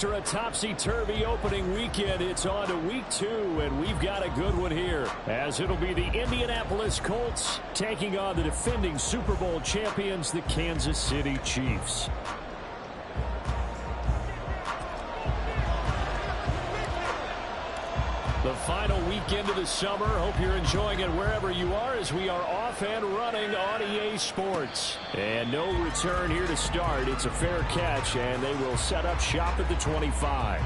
after a topsy-turvy opening weekend, it's on to week 2, and we've got a good one here, as it'll be the Indianapolis Colts taking on the defending Super Bowl champions, the Kansas City Chiefs. The final weekend of the summer. Hope you're enjoying it wherever you are, as we are off and running on EA Sports. And no return here to start. It's a fair catch, and they will set up shop at the 25.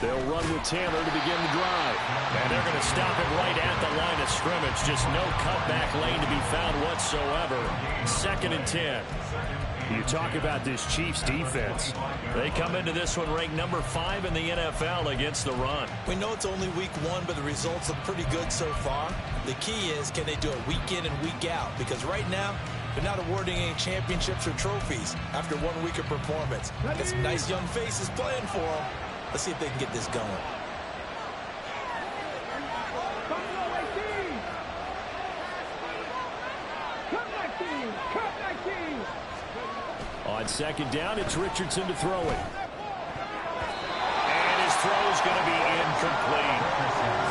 They'll run with Taylor to begin the drive. And they're going to stop it right at the line of scrimmage. Just no cutback lane to be found whatsoever. 2nd and 10. You talk about this Chiefs defense. They come into this one ranked number 5 in the NFL against the run. We know it's only week 1, but the results look pretty good so far. The key is, can they do it week in and week out? Because right now, they're not awarding any championships or trophies after 1 week of performance. Got some nice young faces playing for them. Let's see if they can get this going. On 2nd down, it's Richardson to throw it. And his throw is going to be incomplete.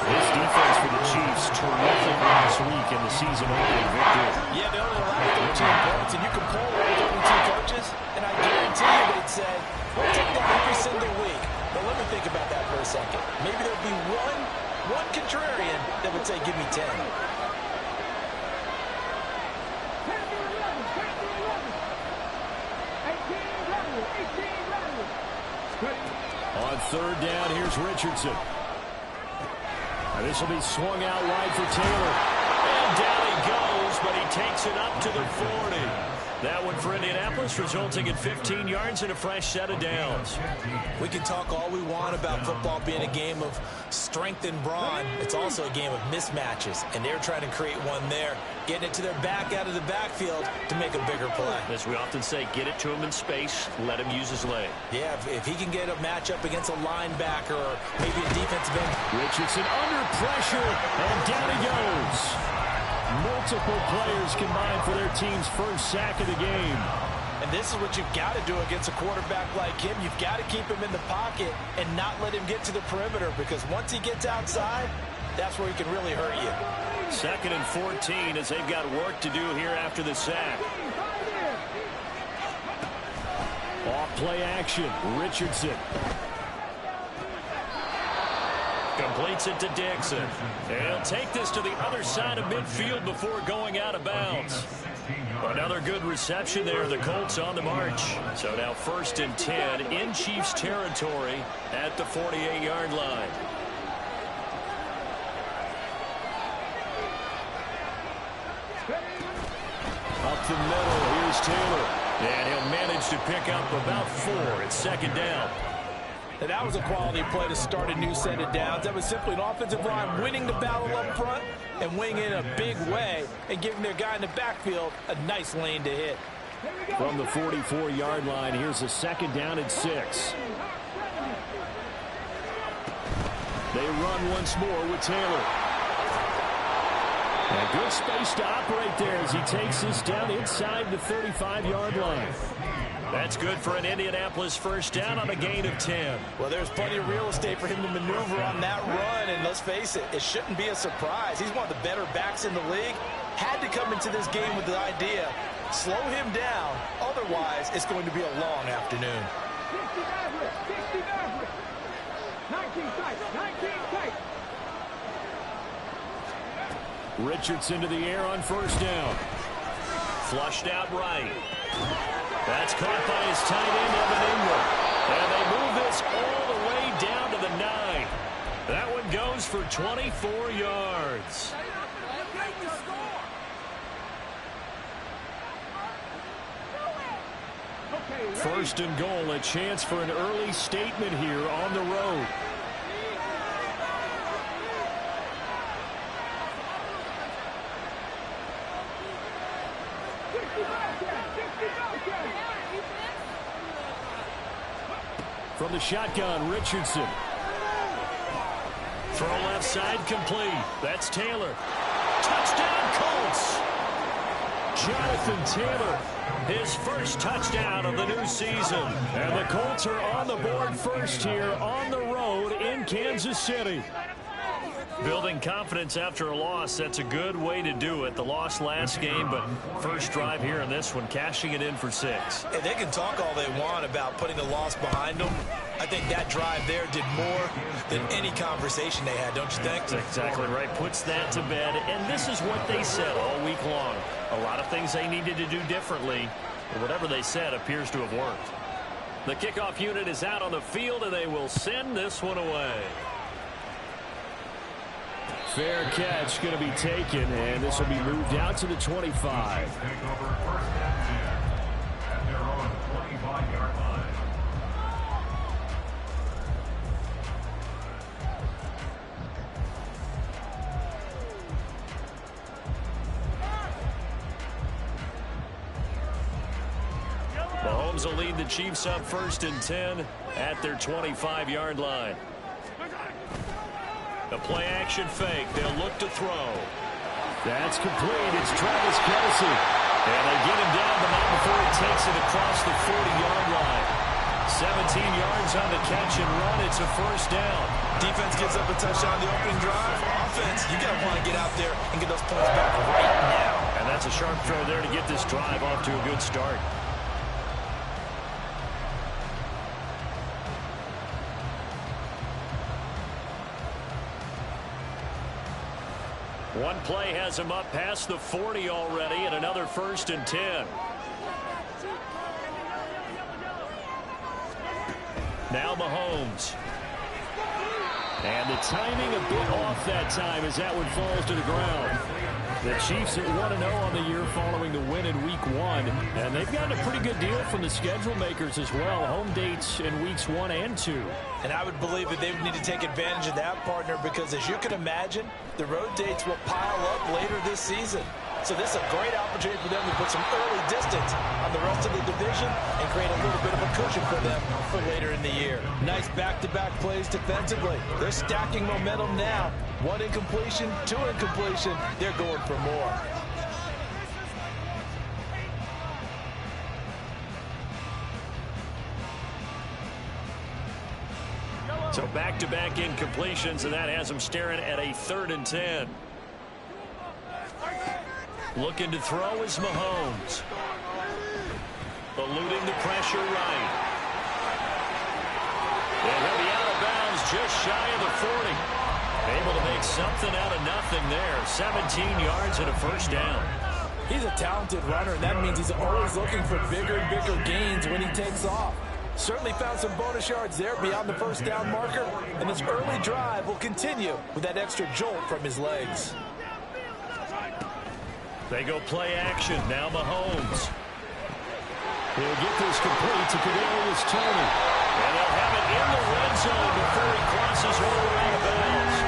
This defense for the Chiefs, terrific last week in the season opening victory. Yeah, they only allowed 13 points, and you can poll all 32 coaches, and I guarantee you they'd say, we'll take that every single week. But let me think about that for a second. Maybe there'll be one contrarian that would say, give me 10. On 3rd down, here's Richardson. And this will be swung out wide for Taylor. And down he goes, but he takes it up to the 40. That one for Indianapolis, resulting in 15 yards and a fresh set of downs. We can talk all we want about football being a game of strength and brawn. It's also a game of mismatches, and they're trying to create one there, getting it to their back out of the backfield to make a bigger play. As we often say, get it to him in space, let him use his leg. Yeah, if he can get a matchup against a linebacker or maybe a defensive end. Richardson under pressure, and down he goes. Multiple players combined for their team's first sack of the game. And this is what you've got to do against a quarterback like him. You've got to keep him in the pocket and not let him get to the perimeter, because once he gets outside, that's where he can really hurt you. 2nd and 14 as they've got work to do here after the sack. Off play action, Richardson. Completes it to Dixon. And he'll take this to the other side of midfield before going out of bounds. Another good reception there. The Colts on the march. So now 1st and 10 in Chiefs territory at the 48-yard line. Up the middle, here's Taylor. And he'll manage to pick up about 4. It's 2nd down. And that was a quality play to start a new set of downs. That was simply an offensive line winning the battle up front and winning in a big way and giving their guy in the backfield a nice lane to hit. From the 44-yard line, here's a 2nd down and 6. They run once more with Taylor. And good space to operate there as he takes this down inside the 35-yard line. That's good for an Indianapolis first down on a gain of 10. Well, there's plenty of real estate for him to maneuver on that run, and let's face it, it shouldn't be a surprise. He's one of the better backs in the league. Had to come into this game with the idea, slow him down, otherwise it's going to be a long afternoon. 19 tight. Richardson to the air on 1st down. Flushed out right. That's caught by his tight end, Evan Ingram. And they move this all the way down to the 9. That one goes for 24 yards. First and goal, a chance for an early statement here on the road. From the shotgun, Richardson. Throw left side complete. That's Taylor. Touchdown, Colts. Jonathan Taylor, his first touchdown of the new season. And the Colts are on the board first here on the road in Kansas City. Building confidence after a loss, that's a good way to do it. The loss last game, but first drive here in this one, cashing it in for 6. And they can talk all they want about putting the loss behind them. I think that drive there did more than any conversation they had, don't you think? That's exactly right. Puts that to bed, and this is what they said all week long. A lot of things they needed to do differently, but whatever they said appears to have worked. The kickoff unit is out on the field, and they will send this one away. Fair catch going to be taken, and this will be moved out to the 25. Mahomes will lead the Chiefs up 1st and 10 at their 25-yard line. The play action fake. They'll look to throw. That's complete. It's Travis Kelce. And they get him down, but not before he takes it across the 40-yard line. 17 yards on the catch and run. It's a first down. Defense gives up a touchdown the opening drive. Offense, you got to want to get out there and get those points back right now. And that's a sharp throw there to get this drive off to a good start. One play has him up past the 40 already, and another 1st and 10. Now Mahomes. And the timing a bit off that time as that one falls to the ground. The Chiefs at 1-0 on the year following the win in Week 1. And they've gotten a pretty good deal from the schedule makers as well. Home dates in Weeks 1 and 2. And I would believe that they would need to take advantage of that, partner, because as you can imagine, the road dates will pile up later this season. So this is a great opportunity for them to put some early distance on the rest of the division and create a little bit of a cushion for them for later in the year. Nice back-to-back plays defensively. They're stacking momentum now. 1 incompletion, 2 incompletion. They're going for more. So back-to-back incompletions, and that has them staring at a 3rd and 10. Looking to throw is Mahomes. Eluding the pressure right. And he'll be out of bounds just shy of the 40. Able to make something out of nothing there. 17 yards and a first down. He's a talented runner, and that means he's always looking for bigger and bigger gains when he takes off. Certainly found some bonus yards there beyond the first down marker, and this early drive will continue with that extra jolt from his legs. They go play action. Now Mahomes. He'll get this complete to Kadarius Toney. And they'll have it in the red zone before he crosses over out of bounds.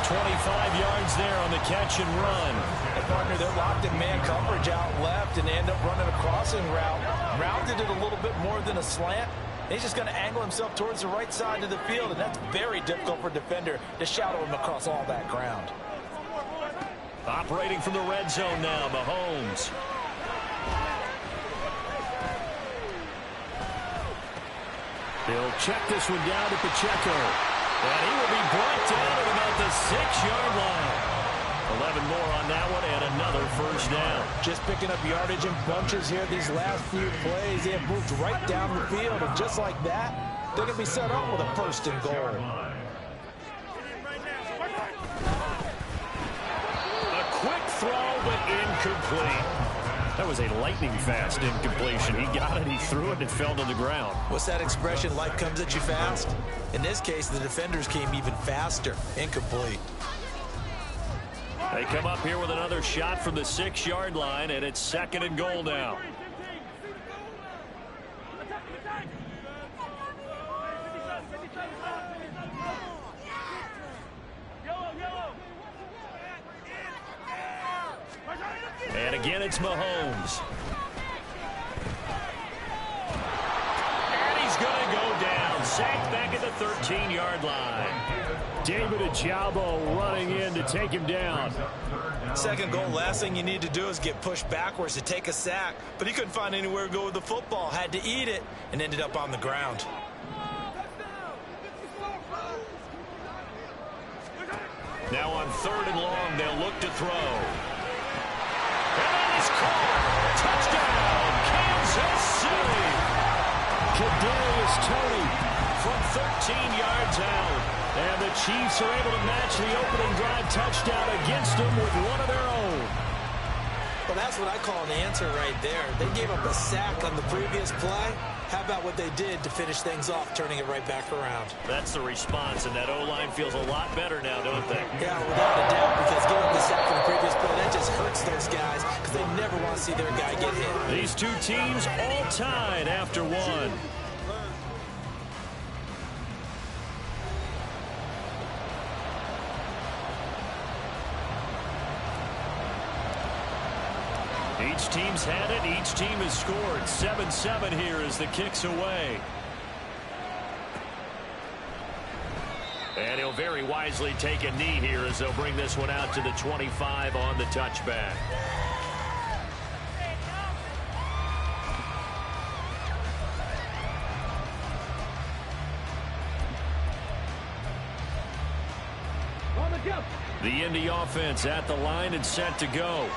25 yards there on the catch and run. And partner, they're locked in man coverage out left, and they end up running a crossing route. Rounded it a little bit more than a slant. He's just going to angle himself towards the right side of the field, and that's very difficult for a defender to shadow him across all that ground. Operating from the red zone now, Mahomes. He'll check this one down to Pacheco. And he will be brought down at about the 6-yard line. 11 more on that one and another first down. Just picking up yardage in bunches here these last few plays. They have moved right down the field, and just like that, they're going to be set up with a 1st and goal. Quick throw, but incomplete. That was a lightning-fast incompletion. He got it, he threw it, and it fell to the ground. What's that expression, life comes at you fast? In this case, the defenders came even faster. Incomplete. They come up here with another shot from the 6-yard line, and it's 2nd and goal now. And again, it's Mahomes. sacked back at the 13-yard line. David Ojabo running in to take him down. Second goal, last thing you need to do is get pushed backwards to take a sack. But he couldn't find anywhere to go with the football. Had to eat it and ended up on the ground. Now on 3rd and long, they'll look to throw. And he's caught. Touchdown, Kansas City. Kadarius Toney from 13 yards out. And the Chiefs are able to match the opening drive touchdown against them with one of their own. Well, that's what I call an answer right there. They gave up a sack on the previous play. How about what they did to finish things off, turning it right back around? That's the response, and that O-line feels a lot better now, don't they? Yeah, without a doubt, because giving up the sack on the previous play, that just hurts those guys because they never want to see their guy get hit. These two teams all tied after one. Each team's had it. Each team has scored. 7-7 here as the kick's away. And he'll very wisely take a knee here as they'll bring this one out to the 25 on the touchback. The Indy offense at the line and set to go.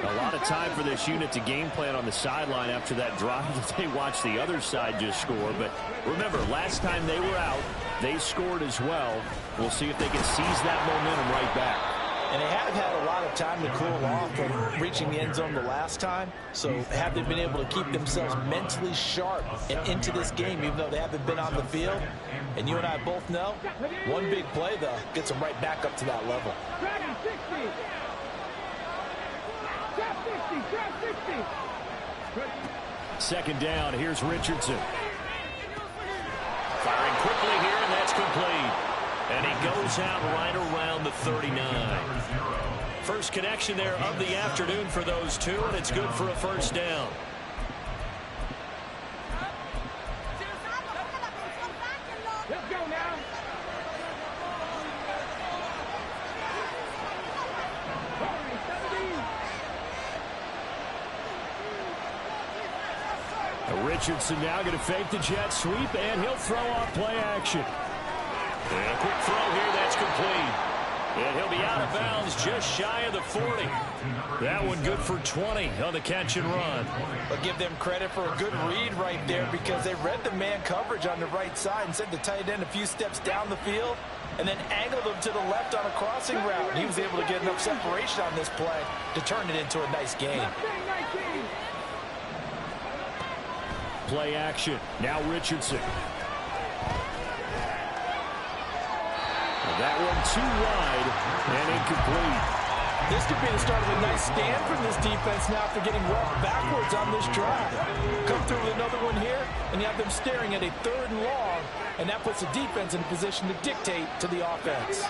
A lot of time for this unit to game plan on the sideline after that drive that they watched the other side just score. But remember, last time they were out, they scored as well. We'll see if they can seize that momentum right back. And they have had a lot of time to cool off from reaching the end zone the last time. So have they been able to keep themselves mentally sharp and into this game, even though they haven't been on the field? And you and I both know, one big play, though, gets them right back up to that level. Second down, here's Richardson. Firing quickly here, and that's complete. And he goes out right around the 39. First connection there of the afternoon for those two, and it's good for a first down. Let's go now. Richardson now going to fake the jet sweep, and he'll throw off play action. And a quick throw here, that's complete. And he'll be out of bounds just shy of the 40. That one good for 20 on the catch and run. I'll give them credit for a good read right there because they read the man coverage on the right side and sent the tight end a few steps down the field and then angled him to the left on a crossing route. And he was able to get enough separation on this play to turn it into a nice gain. Play action. Now Richardson. That one too wide and incomplete. This could be the start of a nice stand from this defense now after getting roughed backwards on this drive. Come through with another one here, and you have them staring at a 3rd and long, and that puts the defense in a position to dictate to the offense.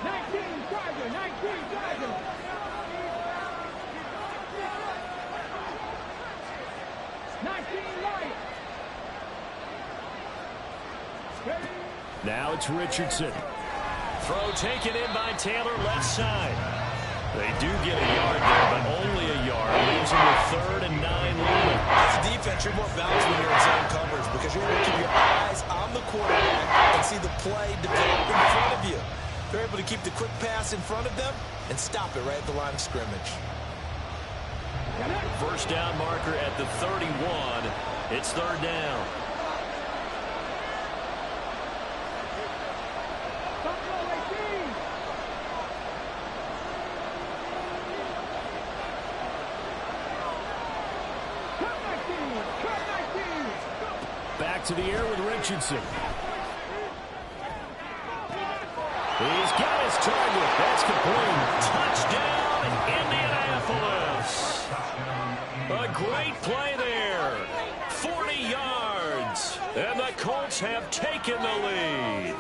19 Tiger, 19 Tiger. 19 light. Now it's Richardson. Throw taken in by Taylor, left side. They do get a yard there, but only a yard. Leaves them with 3rd and 9 lead. As a defense, you're more balanced when you're in zone coverage because you're able to keep your eyes on the quarterback and see the play develop in front of you. They're able to keep the quick pass in front of them and stop it right at the line of scrimmage. First down marker at the 31. It's 3rd down. Back to the air with Richardson. He's got his target. That's complete. Touchdown, Indianapolis. A great play there. 40 yards. And the Colts have taken the lead.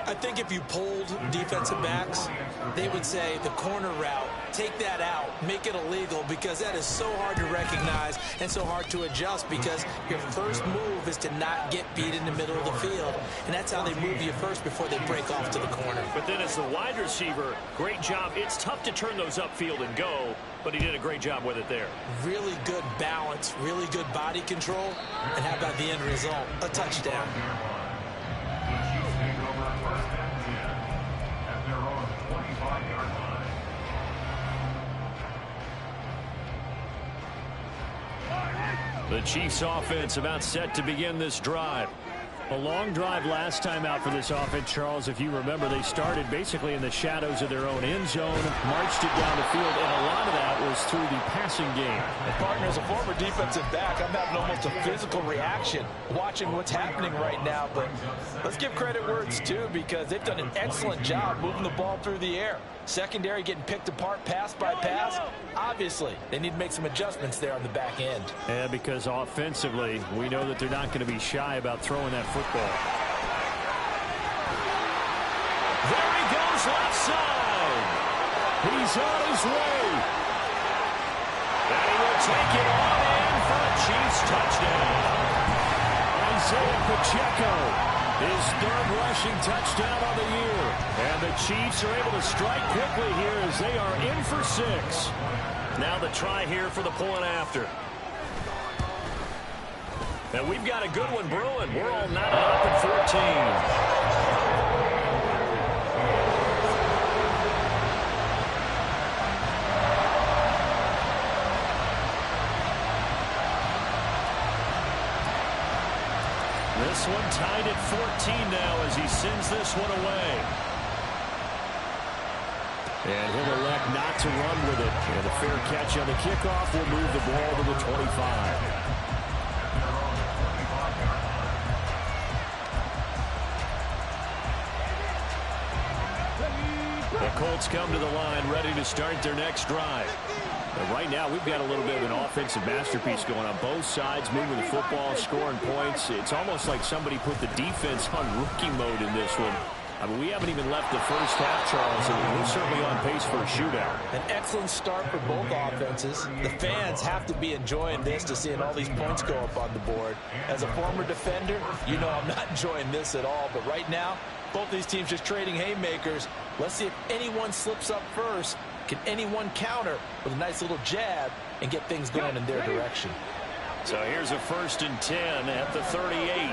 I I think if you polled defensive backs, they would say the corner route, take that out, make it illegal, because that is so hard to recognize and so hard to adjust, because your first move is to not get beat in the middle of the field, and that's how they move you first before they break off to the corner. But then as the wide receiver, great job. It's tough to turn those upfield and go, but he did a great job with it there. Really good balance, really good body control, and how about the end result? A touchdown. The Chiefs offense about set to begin this drive. A long drive last time out for this offense, Charles. If you remember, they started basically in the shadows of their own end zone, marched it down the field, and a lot of that was through the passing game. And partner, as a former defensive back, I'm having almost a physical reaction watching what's happening right now. But let's give credit where it's due, because they've done an excellent job moving the ball through the air. Secondary getting picked apart pass by pass. Obviously, they need to make some adjustments there on the back end. Yeah, because offensively, we know that they're not going to be shy about throwing that football. There he goes left side. He's on his way. And he will take it on in for a Chiefs touchdown. Isaiah Pacheco, his third rushing touchdown on the year. And the Chiefs are able to strike quickly here as they are in for 6. Now the try here for the point after. And we've got a good one brewing. We're all knotted up at 14. This one tied at 14 now as he sends this one away. And he'll elect not to run with it. And a fair catch on the kickoff will move the ball to the 25. The Colts come to the line ready to start their next drive. And right now, we've got a little bit of an offensive masterpiece going on both sides, moving the football, scoring points. It's almost like somebody put the defense on rookie mode in this one. I mean, we haven't even left the first half, Charles, and we're certainly on pace for a shootout. An excellent start for both offenses. The fans have to be enjoying this, to seeing all these points go up on the board. As a former defender, you know I'm not enjoying this at all. But right now, both these teams just trading haymakers. Let's see if anyone slips up first. Can anyone counter with a nice little jab and get things going in their direction? So here's a 1st and 10 at the 38.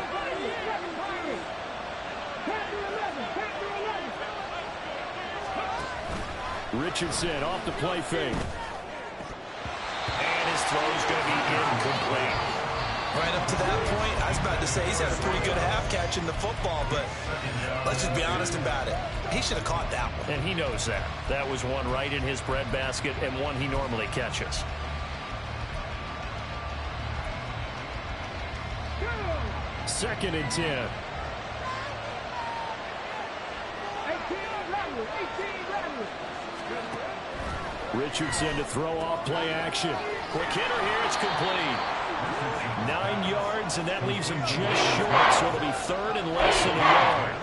Richardson off the play fake. And his throw's going to be incomplete. Right up to that point, I was about to say he's had a pretty good half catching the football, but let's just be honest about it. He should have caught that one. And he knows that. That was one right in his breadbasket and one he normally catches. Second and 10. 18 Richardson to throw off play action. Quick hitter here, it's complete. 9 yards, and that leaves him just short, so it'll be 3rd and less than a yard.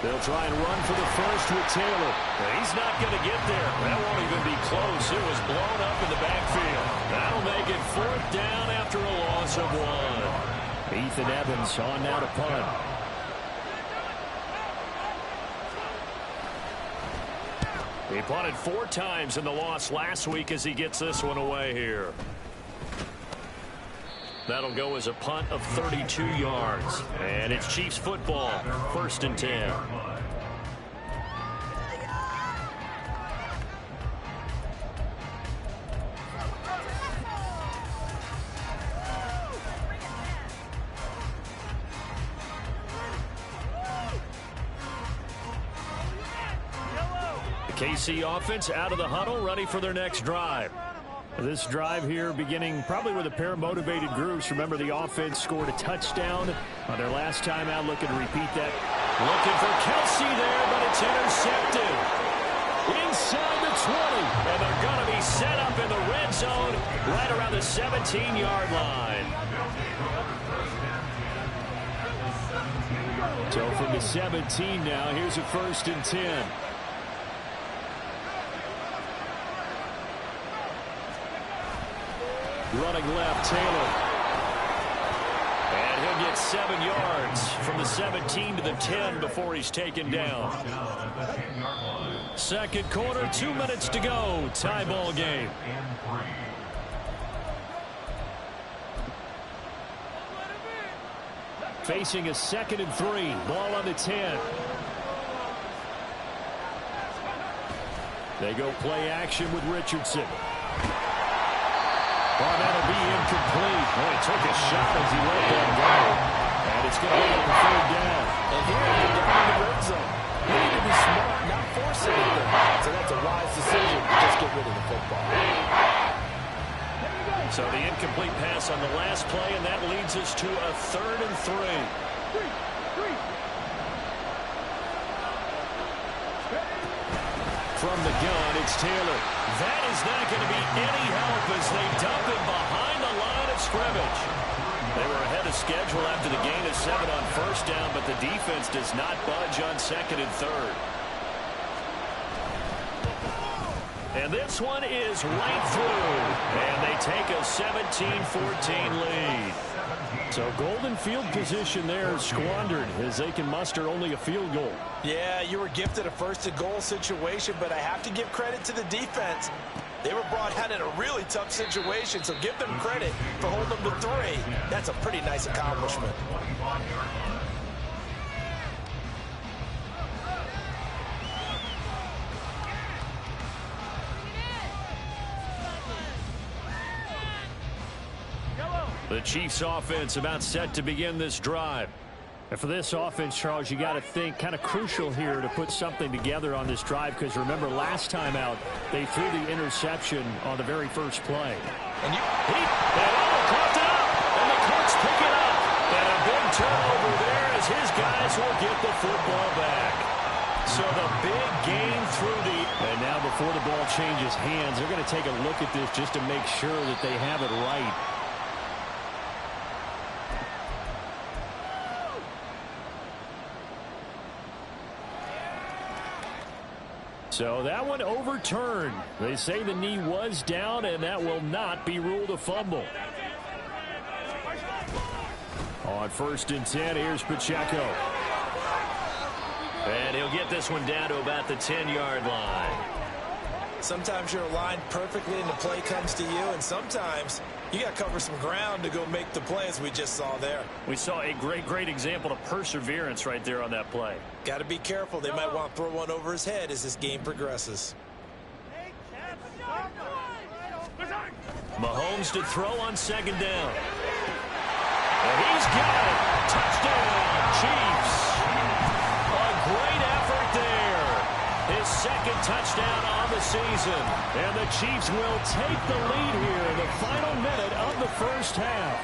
They'll try and run for the first with Taylor. But he's not going to get there. That won't even be close. It was blown up in the backfield. That'll make it 4th down after a loss of 1. Ethan Evans on now to punt. He punted 4 times in the loss last week as he gets this one away here. That'll go as a punt of 32 yards. And it's Chiefs football, 1st and 10. The KC offense out of the huddle, ready for their next drive. This drive here beginning probably with a pair of motivated groups. Remember, the offense scored a touchdown on their last time out. Looking to repeat that. Looking for Kelsey there, but it's intercepted. Inside the 20, and they're going to be set up in the red zone right around the 17-yard line. So from the 17 now, here's a 1st and 10. Running left, Taylor. And he'll get 7 yards from the 17 to the 10 before he's taken down. Second quarter, 2 minutes to go. Tie ball game. Facing a 2nd and 3. Ball on the 10. They go play action with Richardson. Oh, that'll be incomplete. Well, he took a shot as he let that go. And it's going to be on 3rd down. And here they're down in the red zone. You need to be smart, not force anything. So that's a wise decision to just get rid of the football. So the incomplete pass on the last play, and that leads us to a 3rd and 3. From the gun, it's Taylor. That is not going to be any help as they dump him behind the line of scrimmage. They were ahead of schedule after the gain of 7 on 1st down, but the defense does not budge on 2nd and 3rd. And this one is right through. And they take a 17-14 lead. So golden field position there squandered as they can muster only a field goal. Yeah, you were gifted a 1st and goal situation, but I have to give credit to the defense. They were brought out in a really tough situation, so give them credit for holding them to 3. That's a pretty nice accomplishment. The Chiefs offense about set to begin this drive. And for this offense, Charles, you got to think kind of crucial here to put something together on this drive, because remember last time out they threw the interception on the very first play. And caught it up, and the Colts pick it up. And a big turnover there as his guys will get the football back. So the big gain through the... And now before the ball changes hands, they're going to take a look at this just to make sure that they have it right. So that one overturned. They say the knee was down, and that will not be ruled a fumble. On 1st and 10, here's Pacheco. And he'll get this one down to about the 10-yard line. Sometimes you're aligned perfectly and the play comes to you, and sometimes you got to cover some ground to go make the play, as we just saw there. We saw a great example of perseverance right there on that play. Got to be careful. They might want to throw one over his head as this game progresses. Mahomes to throw on 2nd down. And he's got it. Touchdown, Chiefs. A great effort there. His 2nd touchdown on the season. And the Chiefs will take the lead here in the final minute of the first half.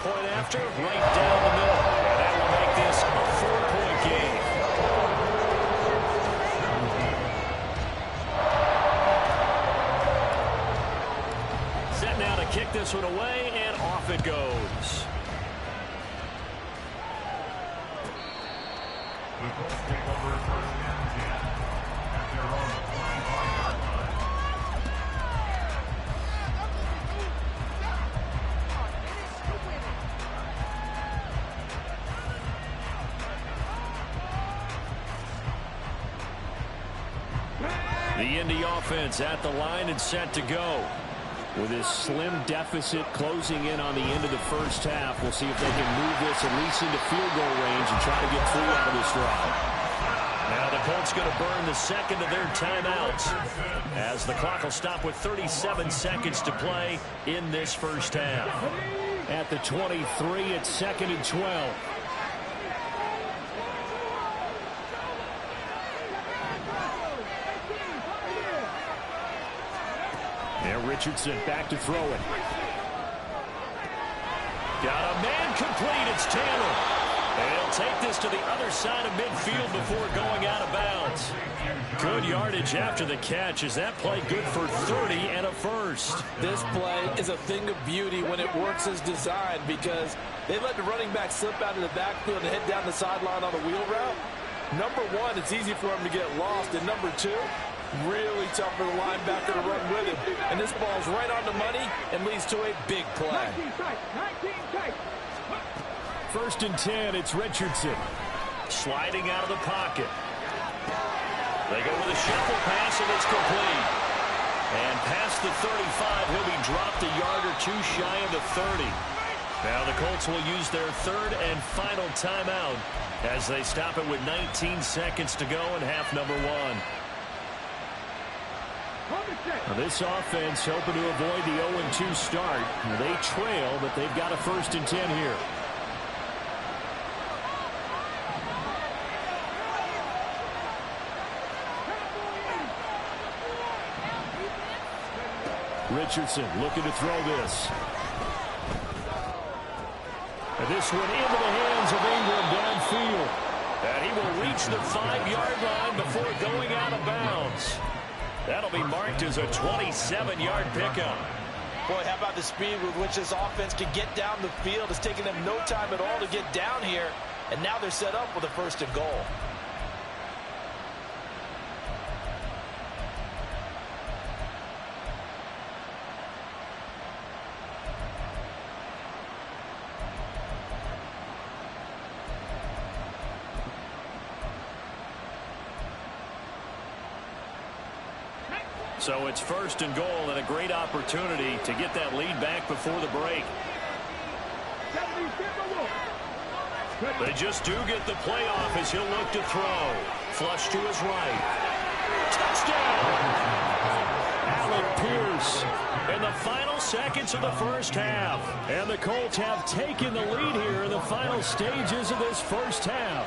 Point after, right down the middle. And that will make this a 4-point game. Set now to kick this one away, and off it goes. The Indy offense at the line and set to go. With this slim deficit closing in on the end of the first half, we'll see if they can move this at least into field goal range and try to get 3 out of this drive. Now the Colts going to burn the 2nd of their timeouts as the clock will stop with 37 seconds to play in this first half. At the 23, it's 2nd and 12. Now Richardson back to throw it. Got a man complete. It's Taylor. And he'll take this to the other side of midfield before going out of bounds. Good yardage after the catch. Is that play good for 30 and a first? This play is a thing of beauty when it works as designed because they let the running back slip out of the backfield and head down the sideline on a wheel route. Number one, it's easy for him to get lost. And number two, really tough for the linebacker to run with him. And this ball's right on the money and leads to a big play. 19 tight. First and 10, it's Richardson. Sliding out of the pocket. They go with a shuffle pass, and it's complete. And past the 35, he'll be dropped a yard or two shy of the 30. Now the Colts will use their third and final timeout as they stop it with 19 seconds to go in half number one. Now this offense hoping to avoid the 0-2 start. They trail, but they've got a first and 10 here. Richardson looking to throw this. And this one into the hands of Ingram downfield. And he will reach the 5-yard line before going out of bounds. That'll be marked as a 27-yard pickup. Boy, how about the speed with which this offense can get down the field? It's taken them no time at all to get down here. And now they're set up with a first and goal. So it's first and goal and a great opportunity to get that lead back before the break. They just do get the playoff as he'll look to throw. Flush to his right. Touchdown! Alec Pierce in the final seconds of the first half. And the Colts have taken the lead here in the final stages of this first half.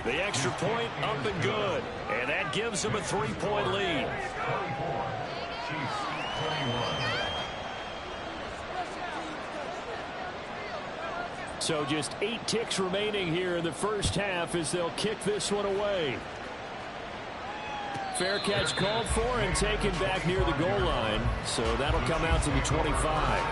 The extra point up and good. And that gives them a 3-point lead. So just 8 ticks remaining here in the first half as they'll kick this one away. Fair catch called for and taken back near the goal line. So that'll come out to the 25.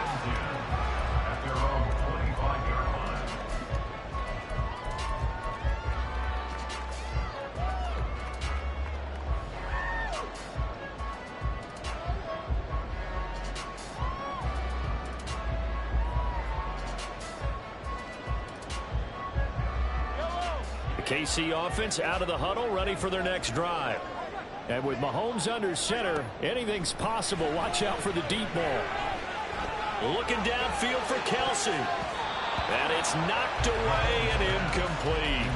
KC offense out of the huddle, ready for their next drive. And with Mahomes under center, anything's possible. Watch out for the deep ball. Looking downfield for Kelsey. And it's knocked away and incomplete.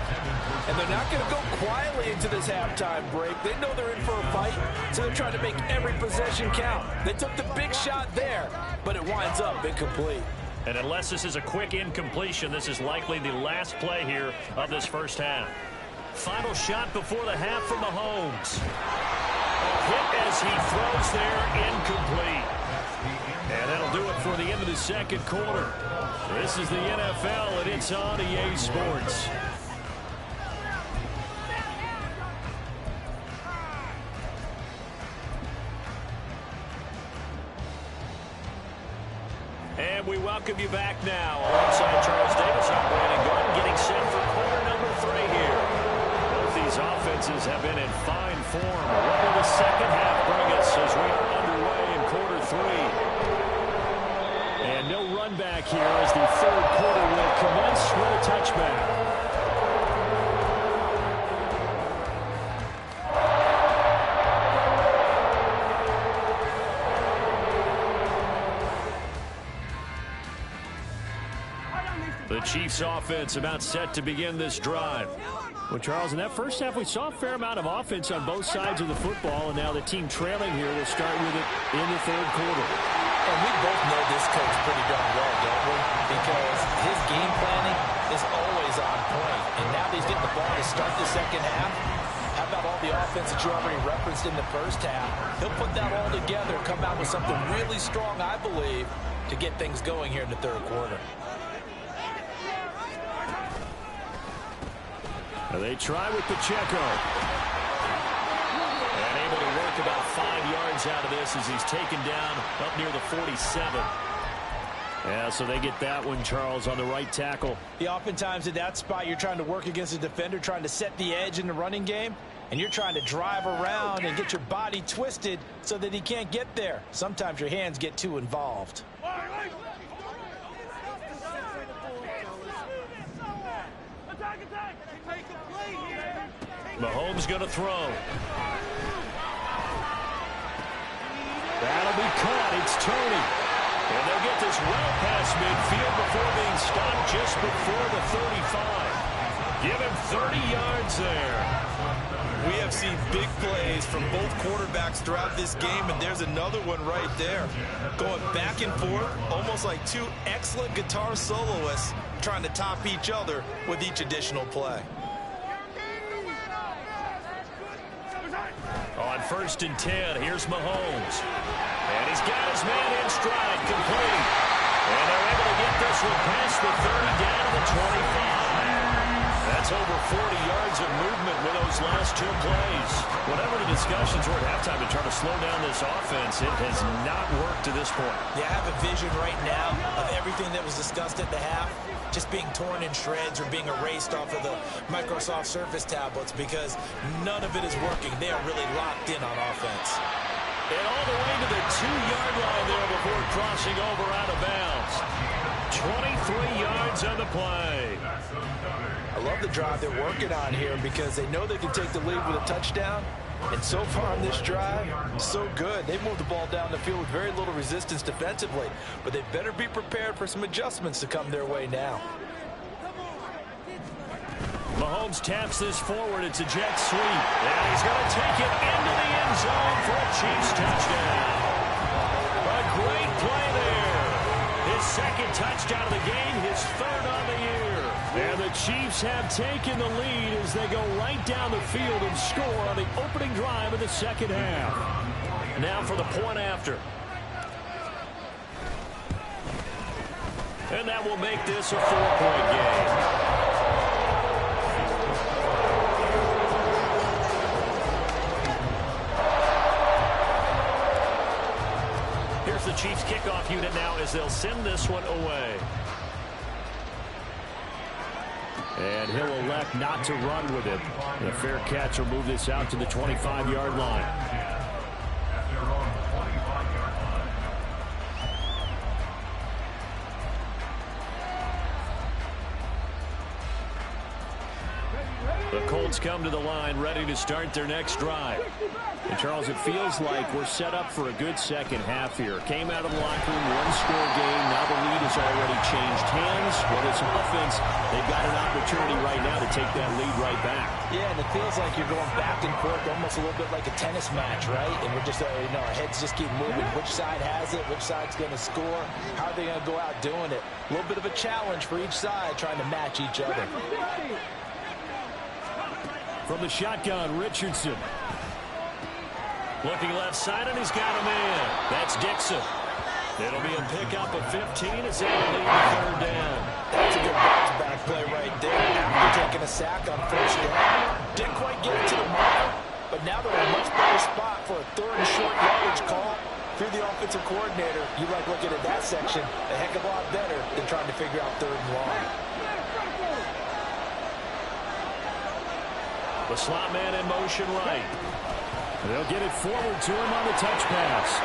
And they're not going to go quietly into this halftime break. They know they're in for a fight, so they're trying to make every possession count. They took the big shot there, but it winds up incomplete. And unless this is a quick incompletion, this is likely the last play here of this first half. Final shot before the half from Mahomes. A hit as he throws there, incomplete. And that'll do it for the end of the second quarter. This is the NFL, and it's on EA Sports. And we welcome you back now alongside Charles Davis. I'm Brandon Gordon getting set for quarter number 3 here. Both these offenses have been in fine form. What will the second half bring us as we are underway in quarter 3? And no run back here as the third quarter will commence with a touchback. The Chiefs offense about set to begin this drive. Well, Charles, in that first half, we saw a fair amount of offense on both sides of the football, and now the team trailing here will start with it in the third quarter. And we both know this coach pretty darn well, don't we? Because his game planning is always on point. And now that he's getting the ball to start the second half, how about all the offense that you already referenced in the first half? He'll put that all together, come out with something really strong, I believe, to get things going here in the third quarter. They try with Pacheco. And able to work about 5 yards out of this as he's taken down up near the 47. Yeah, so they get that one, Charles, on the right tackle. Yeah, oftentimes at that spot, you're trying to work against a defender, trying to set the edge in the running game, and you're trying to drive around and get your body twisted so that he can't get there. Sometimes your hands get too involved. Mahomes going to throw. That'll be caught. It's Tony. And they'll get this well past midfield before being stopped just before the 35. Give him 30 yards there. We have seen big plays from both quarterbacks throughout this game, and there's another one right there. Going back and forth, almost like two excellent guitar soloists trying to top each other with each additional play. On 1st and 10, here's Mahomes. And he's got his man in stride, complete. And they're able to get this one past the 30 down to the 25. That's over 40 yards of movement with those last 2 plays. Whatever the discussions were at halftime to try to slow down this offense, it has not worked to this point. Yeah, I have a vision right now of everything that was discussed at the half just being torn in shreds or being erased off of the Microsoft Surface tablets because none of it is working. They are really locked in on offense. And all the way to the 2-yard line there before crossing over out of bounds. 23 yards on the play. I love the drive they're working on here because they know they can take the lead with a touchdown. And so far on this drive, so good. They moved the ball down the field with very little resistance defensively. But they better be prepared for some adjustments to come their way now. Mahomes taps this forward. It's a jet sweep. And he's going to take it into the end zone for a Chiefs touchdown. A great play there. His 2nd touchdown of the game, his 3rd on the year. And the Chiefs have taken the lead as they go right down the field and score on the opening drive of the 2nd half. Now for the point after. And that will make this a 4-point game. The Chiefs kickoff unit now as they'll send this one away. And he'll elect not to run with it. And a fair catch will move this out to the 25-yard line. The Colts come to the line ready to start their next drive. And Charles, it feels like we're set up for a good second half here. Came out of the locker room, 1-score game. Now the lead has already changed hands. Well, it's offense. They've got an opportunity right now to take that lead right back. Yeah, and it feels like you're going back and forth, almost a little bit like a tennis match, right? And we're just, our heads just keep moving. Which side has it? Which side's going to score? How are they going to go out doing it? A little bit of a challenge for each side, trying to match each other. From the shotgun, Richardson. Looking left side, and he's got a man. That's Dixon. It'll be a pickup of 15 as they lead the 3rd down. That's a good bounce back play right there after taking a sack on 1st down. Didn't quite get it to the mark, but now they're in a much better spot for a 3rd and short yardage call. If you're the offensive coordinator, you like looking at that section a heck of a lot better than trying to figure out 3rd and long. The slot man in motion right. They'll get it forward to him on the touch pass.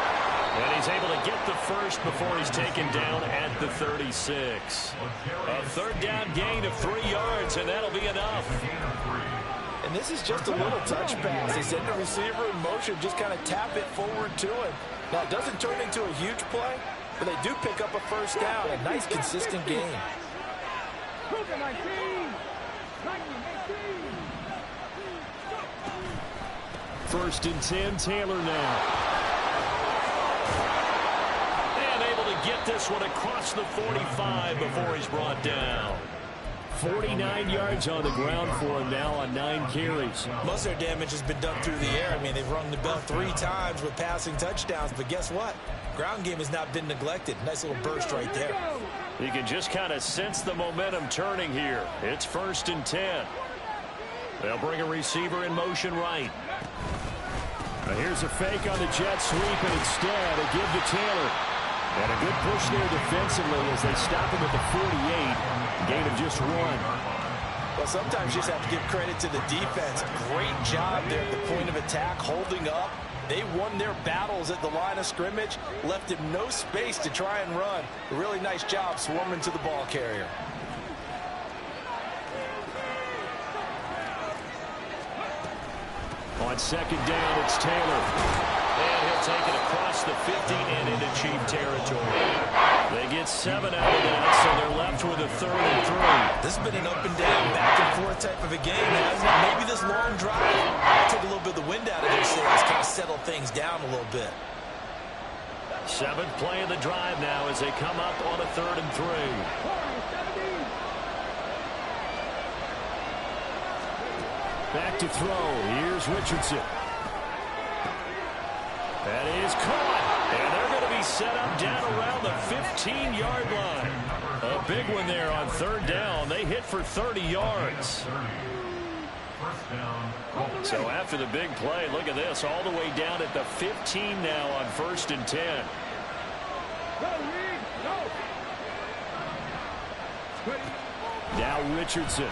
And he's able to get the first before he's taken down at the 36. A 3rd down gain of 3 yards, and that'll be enough. And this is just a little touch pass. They send the receiver in motion, just kind of tap it forward to him. Now, it doesn't turn into a huge play, but they do pick up a 1st down. A nice, consistent game. 1st and 10, Taylor now. And able to get this one across the 45 before he's brought down. 49 yards on the ground for him now on 9 carries. Most of their damage has been done through the air. I mean, they've rung the bell 3 times with passing touchdowns, but guess what? Ground game has not been neglected. Nice little burst right there. You can just kind of sense the momentum turning here. It's 1st and 10. They'll bring a receiver in motion right. Now here's a fake on the jet sweep, and instead a give to Taylor. And a good push there defensively as they stop him at the 48. Gain of just 1. Well, sometimes you just have to give credit to the defense. Great job there at the point of attack, holding up. They won their battles at the line of scrimmage, left him no space to try and run. A really nice job swarming to the ball carrier. On 2nd down, it's Taylor. And he'll take it across the 50 and into cheap territory. They get 7 out of that, so they're left with a 3rd and 3. This has been an up and down, back and forth type of a game, hasn't it? Maybe this long drive took a little bit of the wind out of their sails, kind of settle things down a little bit. 7th play of the drive now as they come up on a 3rd and 3. Back to throw. Here's Richardson. That is caught. And they're going to be set up down around the 15-yard line. A big one there on 3rd down. They hit for 30 yards. So after the big play, look at this. All the way down at the 15 now on 1st and 10. Now Richardson.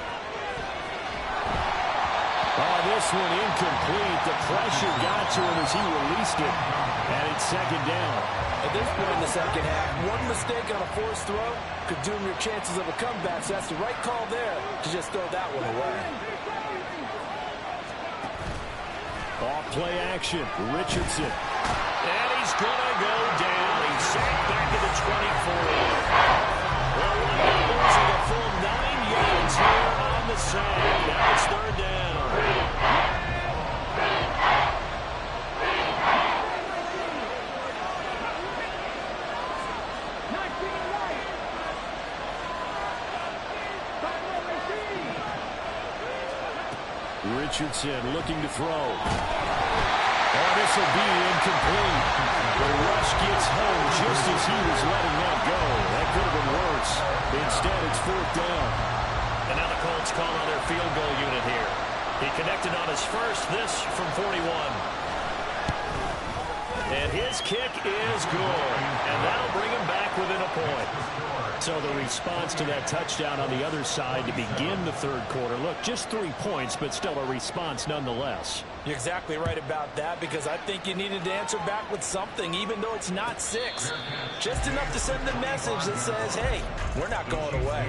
Oh, this one incomplete. The pressure got to him as he released it. And it's 2nd down. At this point in the 2nd half, one mistake on a forced throw could doom your chances of a comeback. So that's the right call there to just throw that one away. Off play action. Richardson. And he's going to go down. He's sacked back to the 24. Well, losing a full 9 yards here on the sack. Now it's 3rd down. Richardson looking to throw. Oh, this will be incomplete. The rush gets home just as he was letting that go. That could have been worse. Instead, it's 4th down. And now the Colts call on their field goal unit here. He connected on his first, this from 41. And his kick is good. And that'll bring him back within a point. So the response to that touchdown on the other side to begin the 3rd quarter. Look, just 3 points, but still a response nonetheless. You're exactly right about that, because I think you needed to answer back with something, even though it's not 6. Just enough to send the message that says, hey, we're not going away.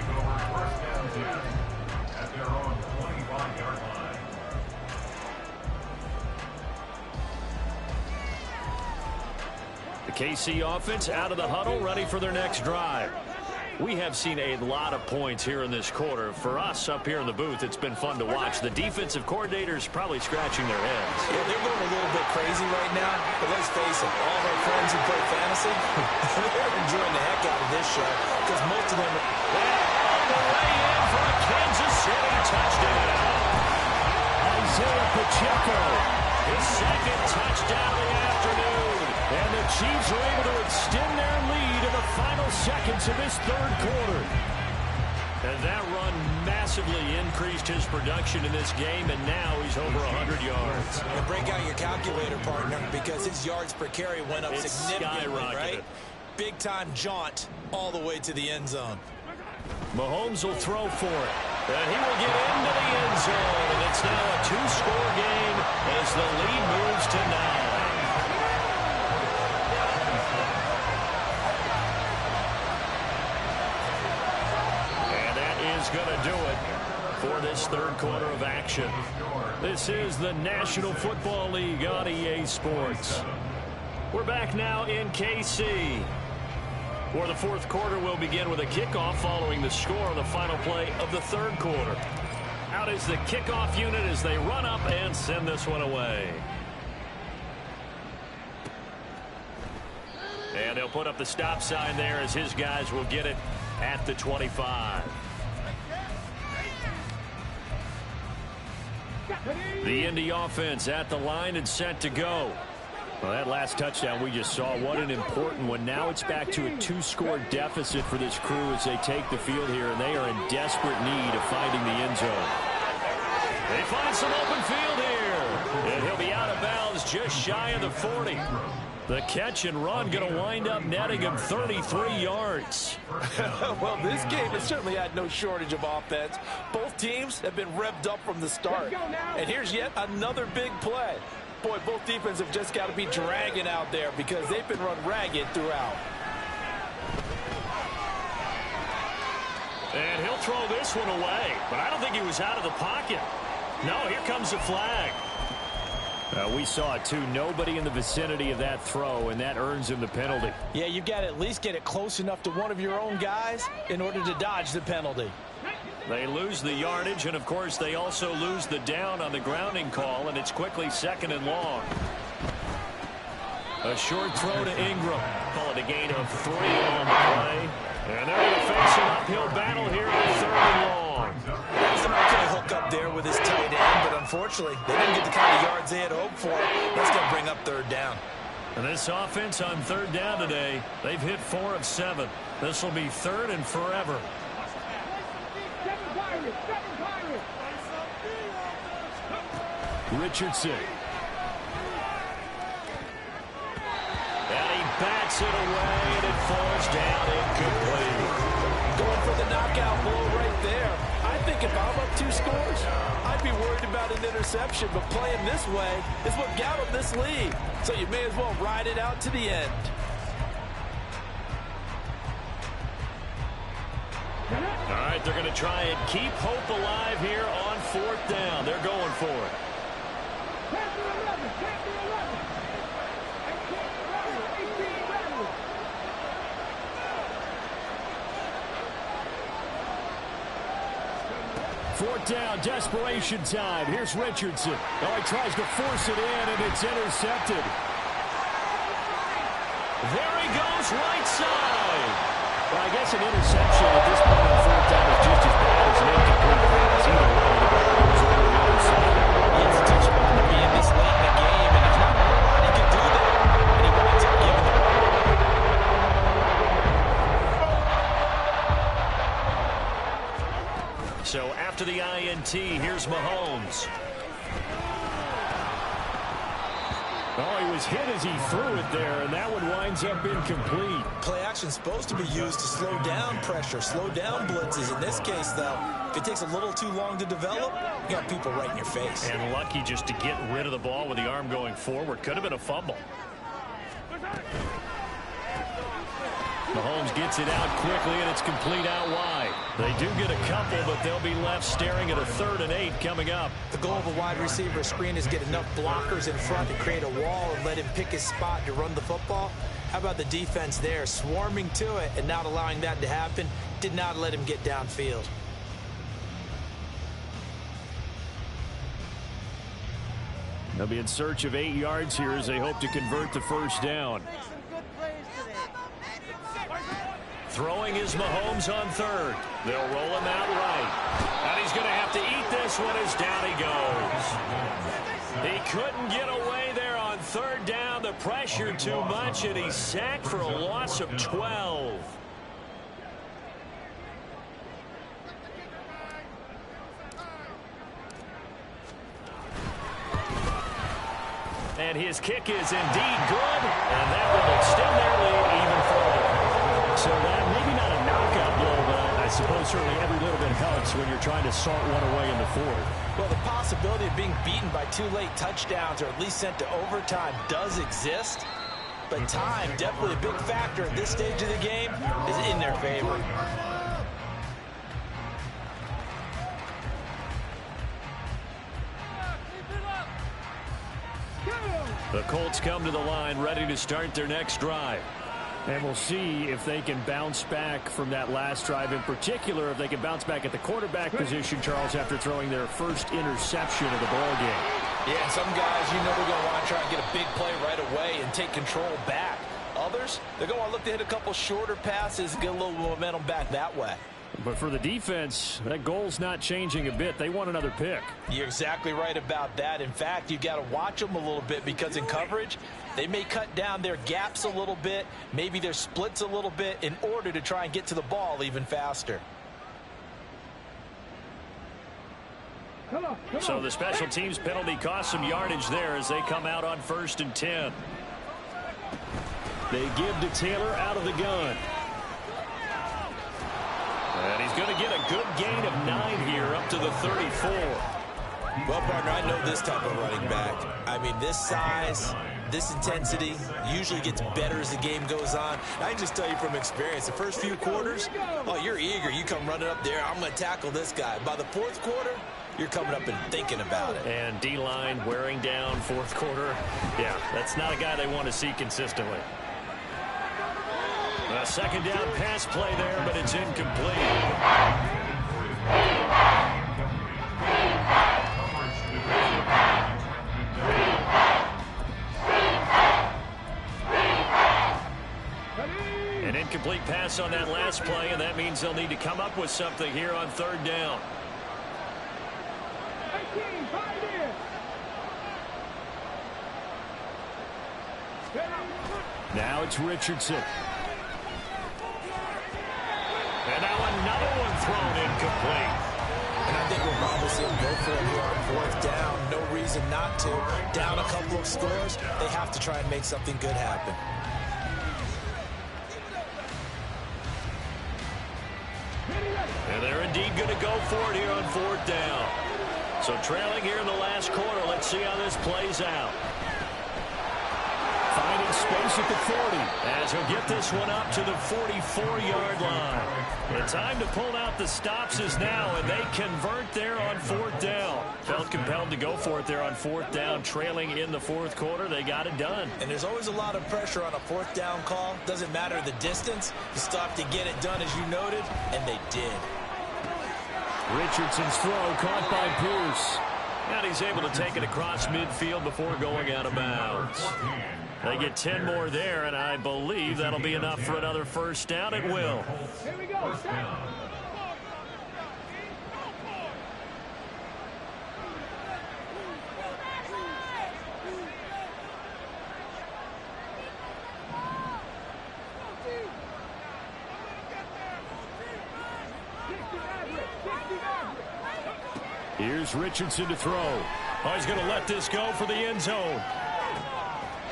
The KC offense out of the huddle, ready for their next drive. We have seen a lot of points here in this quarter. For us up here in the booth, it's been fun to watch. The defensive coordinators probably scratching their heads. Yeah, they're going a little bit crazy right now, but let's face it, all of our friends who play fantasy, they're enjoying the heck out of this show, because most of them are all the way in for a Kansas City touchdown. Isaiah Pacheco, his 2nd touchdown of the afternoon. And the Chiefs are able to extend their lead in the final seconds of this 3rd quarter. And that run massively increased his production in this game, and now he's over 100 yards. And break out your calculator, partner, because his yards per carry went up significantly, right? Big-time jaunt all the way to the end zone. Mahomes will throw for it. And he will get into the end zone. And it's now a 2-score game as the lead moves to 9. Going to do it for this 3rd quarter of action. This is the National Football League on EA Sports. We're back now in KC, where the 4th quarter will begin with a kickoff following the score on the final play of the 3rd quarter. Out is the kickoff unit as they run up and send this one away. And they'll put up the stop sign there as his guys will get it at the 25. The Indy offense at the line and set to go. Well, that last touchdown we just saw, what an important one. Now it's back to a 2-score deficit for this crew as they take the field here, and they are in desperate need of finding the end zone. They find some open field here, and he'll be out of bounds just shy of the 40. The catch and run going to wind up netting him 33 yards. Well, this game has certainly had no shortage of offense. Both teams have been revved up from the start. And here's yet another big play. Boy, both defenses have just got to be dragging out there because they've been run ragged throughout. And he'll throw this one away, but I don't think he was out of the pocket. No, here comes the flag. We saw it, too. Nobody in the vicinity of that throw, and that earns him the penalty. Yeah, you've got to at least get it close enough to one of your own guys in order to dodge the penalty. They lose the yardage, and, of course, they also lose the down on the grounding call, and it's quickly 2nd and long. A short throw to Ingram. Call it a gain of 3 on the play. And they're going to face an uphill battle here on 3rd and long. He's not going to hook up there with his tight end, but unfortunately, they didn't get the kind of yards they had hoped for. That's going to bring up 3rd down. And this offense on 3rd down today, they've hit 4 of 7. This will be 3rd and forever. Richardson. And he bats it away, and it falls down incomplete. Going for the knockout blow right there. I think if I'm up 2 scores, I'd be worried about an interception, but playing this way is what got him this lead. So you may as well ride it out to the end. All right, they're going to try and keep hope alive here on 4th down. They're going for it. Fourth down, desperation time. Here's Richardson. Oh, he tries to force it in, and it's intercepted. There he goes, right side. Well, I guess an interception at this point on 4th down is just as bad as an incomplete pass. Either way, the ball goes over the other side. It's a tough spot to be in this late in the game, and there's not a whole lot he can do there, and he winds up giving the ball. So after the INT, here's Mahomes. Oh, he was hit as he threw it there, and that one winds up incomplete. Play action is supposed to be used to slow down pressure, slow down blitzes. In this case, though, if it takes a little too long to develop, you got people right in your face. And lucky just to get rid of the ball with the arm going forward. Could have been a fumble. Mahomes gets it out quickly, and it's complete out wide. They do get a couple, but they'll be left staring at a 3rd and 8 coming up. The goal of a wide receiver screen is get enough blockers in front to create a wall and let him pick his spot to run the football. How about the defense there, swarming to it and not allowing that to happen? Did not let him get downfield. They'll be in search of 8 yards here as they hope to convert the 1st down. Throwing is Mahomes on 3rd. They'll roll him out right. And he's going to have to eat this one as down he goes. He couldn't get away there on 3rd down. The pressure too much, and he's sacked for a loss of 12. And his kick is indeed good, and that will extend their lead even further. So that maybe not a knockout blow, but I suppose certainly every little bit helps when you're trying to salt one away in the 4th. Well, the possibility of being beaten by 2 late touchdowns or at least sent to overtime does exist, but time, definitely a big factor at this stage of the game, is in their favor. The Colts come to the line ready to start their next drive. And we'll see if they can bounce back from that last drive. In particular, if they can bounce back at the quarterback position, Charles, after throwing their first interception of the ball game. Yeah, some guys, you know, they're going to want to try and get a big play right away and take control back. Others, they're going to want to look to hit a couple shorter passes, get a little momentum back that way. But for the defense, that goal's not changing a bit. They want another pick. You're exactly right about that. In fact, you got to watch them a little bit because in coverage, they may cut down their gaps a little bit, maybe their splits a little bit in order to try and get to the ball even faster. So the special teams penalty cost some yardage there as they come out on 1st and 10. They give to Taylor out of the gun. And he's going to get a good gain of 9 here up to the 34. Well, partner, I know this type of running back. I mean, this size, this intensity usually gets better as the game goes on. I can just tell you from experience, the first few quarters, oh, you're eager. You come running up there, I'm going to tackle this guy. By the 4th quarter, you're coming up and thinking about it. And D-line wearing down 4th quarter. Yeah, that's not a guy they want to see consistently. A 2nd down pass play there, but it's incomplete. An incomplete pass on that last play, and that means they'll need to come up with something here on 3rd down. Now it's Richardson. And now another one thrown incomplete. And I think we'll probably see him go for it here on 4th down. No reason not to. Down a couple of scores, they have to try and make something good happen. And they're indeed going to go for it here on 4th down. So trailing here in the last quarter. Let's see how this plays out. Finding space at the 40 as he'll get this one up to the 44-yard line. The time to pull out the stops is now, and they convert there on 4th down. Felt compelled to go for it there on 4th down, trailing in the 4th quarter. They got it done. And there's always a lot of pressure on a 4th down call. Doesn't matter the distance. You stop to get it done, as you noted, and they did. Richardson's throw caught by Pierce. And he's able to take it across midfield before going out of bounds. They get 10 more there, and I believe that'll be enough for another 1st down. It will. Here we go. Here's Richardson to throw. Oh, he's going to let this go for the end zone.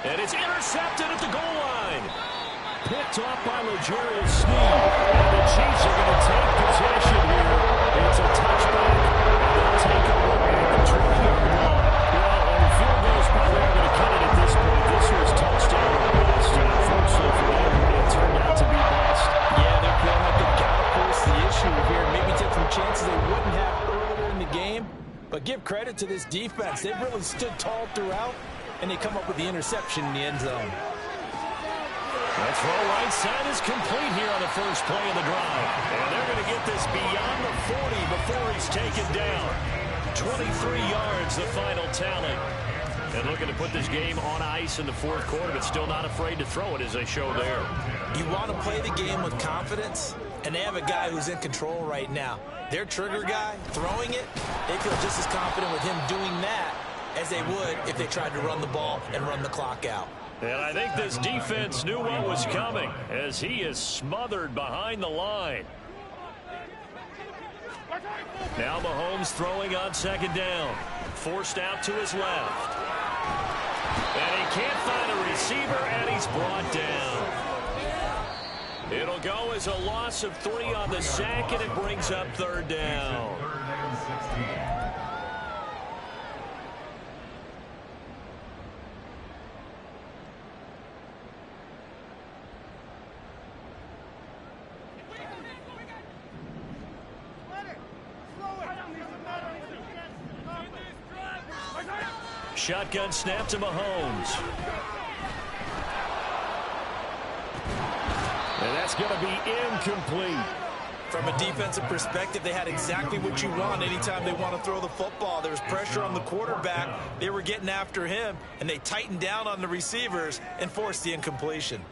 And it's intercepted at the goal line. Picked off by L'Jarius Sneed. And the Chiefs are going to take possession here. It's a touchback. They'll take over at the 20-yard line. Well, and field goals probably are going to cut it at this point. This was touchdown or bust. And unfortunately for them, it turned out to be bust. Yeah, they're feeling like they've got to force the issue here. Maybe take some chances they wouldn't have earlier in the game. But give credit to this defense. They've really stood tall throughout. And they come up with the interception in the end zone. That throw right side is complete here on the first play of the drive. And they're going to get this beyond the 40 before he's taken down. 23 yards, the final tally. And looking to put this game on ice in the 4th quarter, but still not afraid to throw it as they show there. You want to play the game with confidence, and they have a guy who's in control right now. Their trigger guy, throwing it, they feel just as confident with him doing that as they would if they tried to run the ball and run the clock out. And I think this defense knew what was coming as he is smothered behind the line. Now Mahomes throwing on 2nd down. Forced out to his left. And he can't find a receiver, and he's brought down. It'll go as a loss of 3 on the sack, and it brings up 3rd down. Shotgun snap to Mahomes. And that's going to be incomplete. From a defensive perspective, they had exactly what you want anytime they want to throw the football. There was pressure on the quarterback. They were getting after him, and they tightened down on the receivers and forced the incompletion.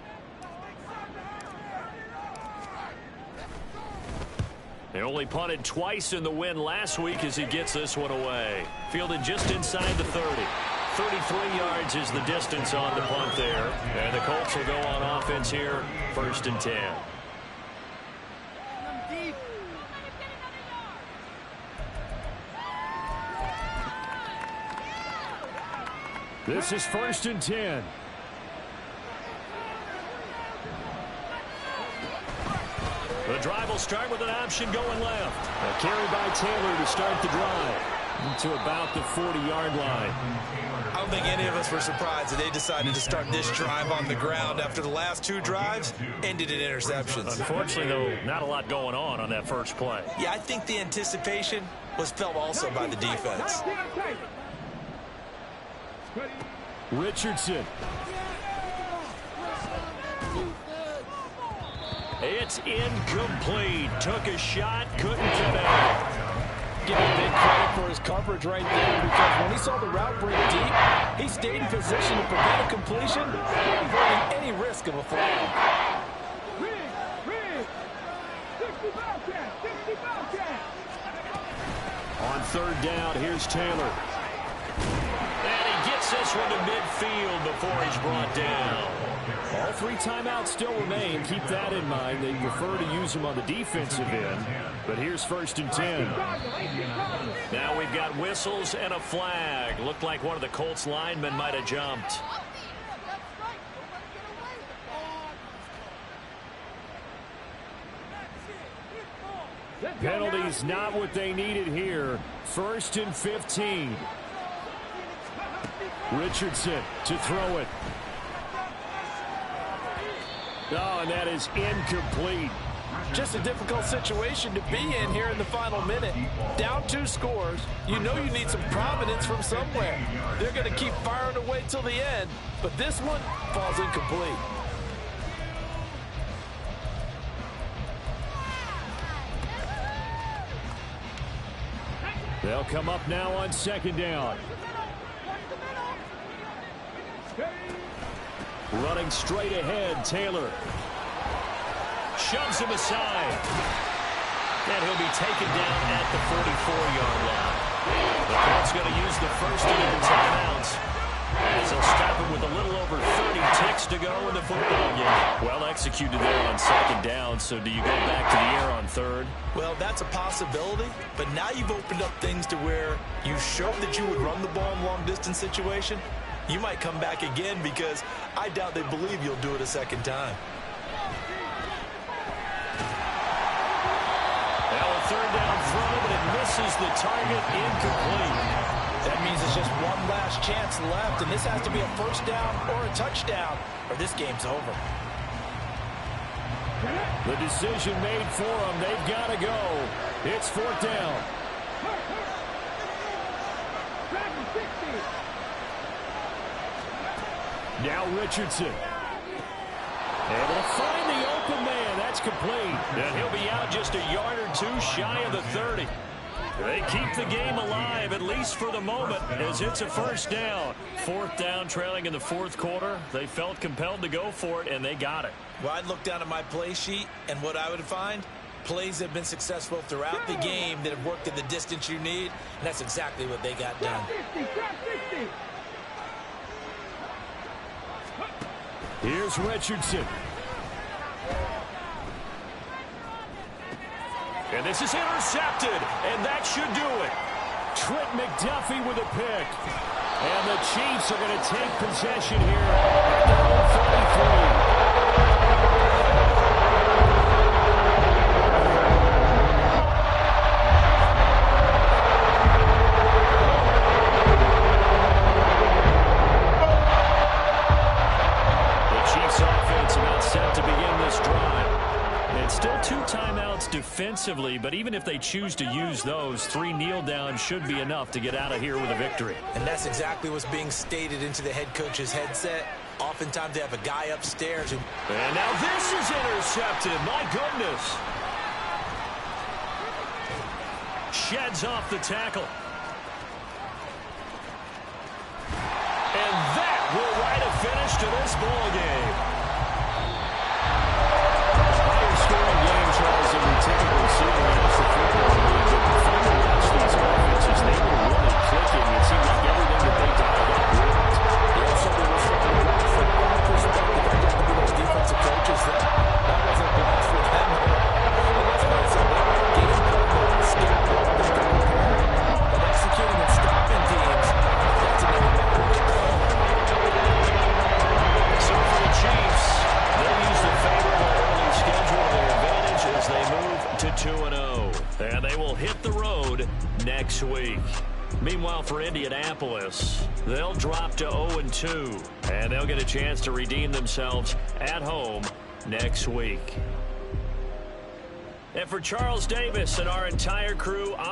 They only punted twice in the win last week as he gets this one away. Fielded just inside the 30. 33 yards is the distance on the punt there. And the Colts will go on offense here, 1st and 10. This is 1st and 10. The drive will start with an option going left. A carry by Taylor to start the drive to about the 40-yard line. I don't think any of us were surprised that they decided to start this drive on the ground after the last 2 drives ended in interceptions. Unfortunately, though, not a lot going on that first play. Yeah, I think the anticipation was felt also by the defense. Richardson. It's incomplete. Took a shot, couldn't connect. Give him big credit for his coverage right there, because when he saw the route break deep, he stayed in position to prevent a completion, avoiding any risk of a flag. On 3rd down, here's Taylor. And he gets this one to midfield before he's brought down. All 3 timeouts still remain. Keep that in mind. They prefer to use them on the defensive end. But here's 1st and 10. Now we've got whistles and a flag. Looked like one of the Colts linemen might have jumped. Penalties not what they needed here. 1st and 15. Richardson to throw it. Oh, and that is incomplete. Just a difficult situation to be in here in the final minute. Down 2 scores. You know you need some providence from somewhere. They're going to keep firing away till the end, but this one falls incomplete. They'll come up now on 2nd down. Running straight ahead, Taylor. Shoves him aside. And he'll be taken down at the 44-yard line. The Colts going to use the first of their timeouts, as they'll stop him with a little over 30 ticks to go in the football game. Well executed there on 2nd down, so do you go back to the air on 3rd? Well, that's a possibility, but now you've opened up things to where you showed that you would run the ball in long-distance situation. You might come back again, because I doubt they believe you'll do it a 2nd time. Now a 3rd down throw, but it misses the target, incomplete. That means it's just one last chance left, and this has to be a 1st down or a touchdown, or this game's over. The decision made for them. They've got to go. It's 4th down. Now Richardson. Able to find the open man. That's complete. And he'll be out just a yard or 2 shy of the 30. They keep the game alive, at least for the moment, as it's a 1st down. 4th down, trailing in the 4th quarter. They felt compelled to go for it, and they got it. Well, I'd look down at my play sheet, and what I would find, plays that have been successful throughout the game that have worked at the distance you need, and that's exactly what they got done. Here's Richardson. And this is intercepted, and that should do it. Trent McDuffie with a pick. And the Chiefs are going to take possession here at their own 43. Defensively, but even if they choose to use those, 3 kneel downs should be enough to get out of here with a victory. And that's exactly what's being stated into the head coach's headset. Oftentimes they have a guy upstairs who... And now this is intercepted. My goodness. Sheds off the tackle. And that will write a finish to this ball game. Higher scoring game, Charles, than we typically see in the 2-0, and they will hit the road next week. Meanwhile, for Indianapolis, they'll drop to 0-2, and they'll get a chance to redeem themselves at home next week. And for Charles Davis and our entire crew, I'm